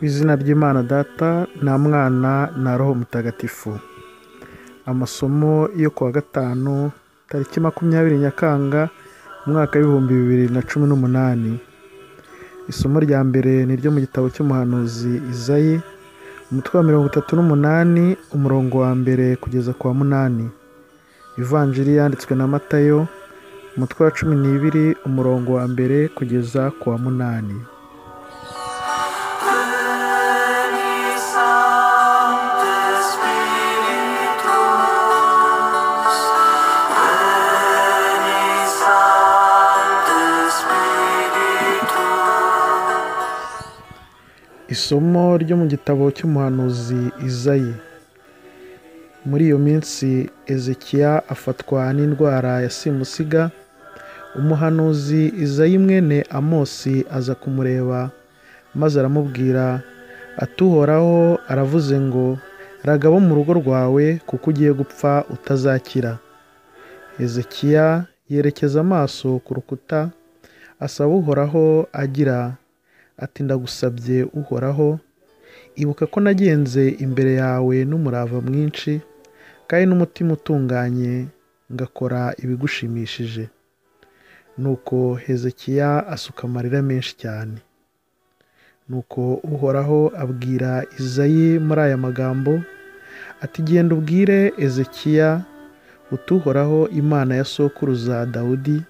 izina ry'Imana Data na Mwana na Roho Mutagatifu. Amasomo yo kuwa gatanu tariki 20 Nyakanga umwaka w'2018. Isomo rya mbere ni ryo mu gitabo cy'umuhanuzi Izayi, umutwe wa 38 umurongo wa mbere kugeza ku wa 8. Ivanjiri yanditswe na Matayo, umutwe wa 12 umurongo wa mbere kugeza ku wa 8. Isomo ryo mu gitabo cy'umuhanuzi Izayi. Muri iyo minsi Ezekiya afatwa n'indwara ya simusiga. Umuhanuzi Izayi mwene Amosi aza kumureba, maze aramubwira ati Uhoraho aravuze ngo raga abo mu rugo rwawe kuko ugiye gupfa utazakira. Ezekiya yerekeza amaso ku rukuta asaba Uhoraho agira ati ndagusabye Uhoraho, ibuka ko nagenze imbere yawe n'umurava mwinshi kandi n'umutima utunganye ngakora ibigushimishije. Nuko Hezekiya asuka amarira menshi cyane. Nuko Uhoraho abwira Izayi muri aya magambo ati genda ubwire Ezekiya uti Uhoraho Imana ya sokuruza Dawudi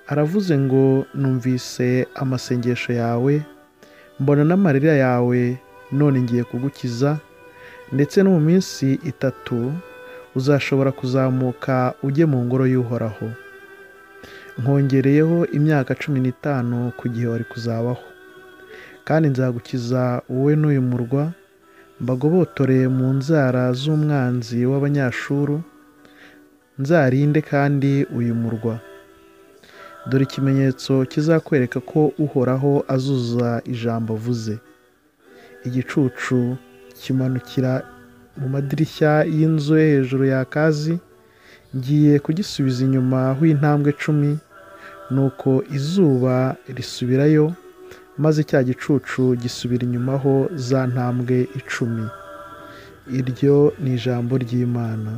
aravuze ngo numvise amasengesho yawe, mbona n'amarira yawe, none ngiye kugukiza, ndetse no mu minsi 3 uzashobora kuzamuka ujye mu ngoro y'Uhoraho. Nkongereyeho imyaka 15 ku gihe wari kuzabaho, kandi nzagukiza wowe n'uyu murwa, mbagobotore mu nzara z'umwanzi w'Abanyashuru, nzarinde kandi uyu murwa. Dore ikimenyetso kizakwereka ko Uhoraho azuza ijambo avuze. Igicucu kimanukira mu madirishya y'inzu yo hejuru ya Akazi, ngiye kugisubiza inyuma h'intambwe 10, nuko izuba risubirayo, maze cya gicucu gisubira inyuma ho za ntambwe 10. Iryo ni ijambo ry'Imana.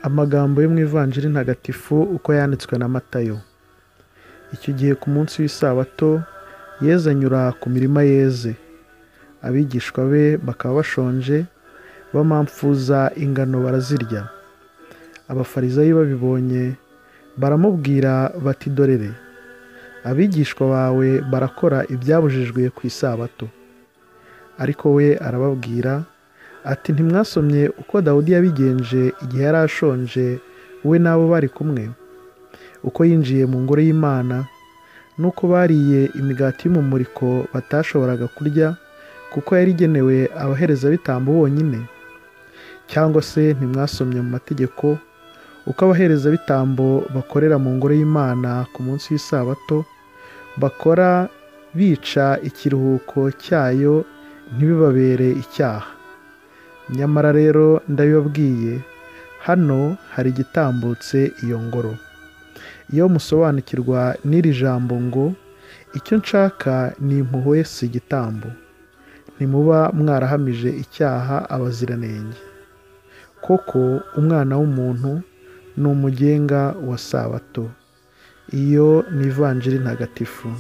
Amagambo yo mu Ivanjiri ntagatifu uko yanditswe na Matayo. Icyo gihe ku munsi w'isabato Yezu anyura ku mirima yeze. Abigishwa be bakaba bashonje, bamamfuza ingano barazirya. Abafarisayo babibonye baramubwira bati dorere, abigishwa bawe barakora ibyabujijwe ku isabato. Ariko we arababwira ati ntimwasomye uko Dawudi yabigenje igihe yari ashonje we n'abo bari kumwe, uko yinjiye mu ngoro y'Imana, nuko bariye imigati y'umumuriko batashoboraga kurya kuko yari igenewe abaherezabitambo bonyine? Cyangwa se ntimwasomye mu mategeko uko abaherezabitambo bakorera mu ngoro y'Imana ku munsi w'isabato, bakora bica ikiruhuko cyayo ntibibabere icyaha? Nyamara rero ndabibabwiye, hano hari igitambutse iyo ngoro. Iyo musobanukirwa n'iri jambo ngo icyo nshaka ni impuhwe si igitambo, ntimuba mwarahamije icyaha abaziranenge. Koko umwana w'umuntu ni umugenga wa sabato. Iyo ni Ivanjiri ntagatifu.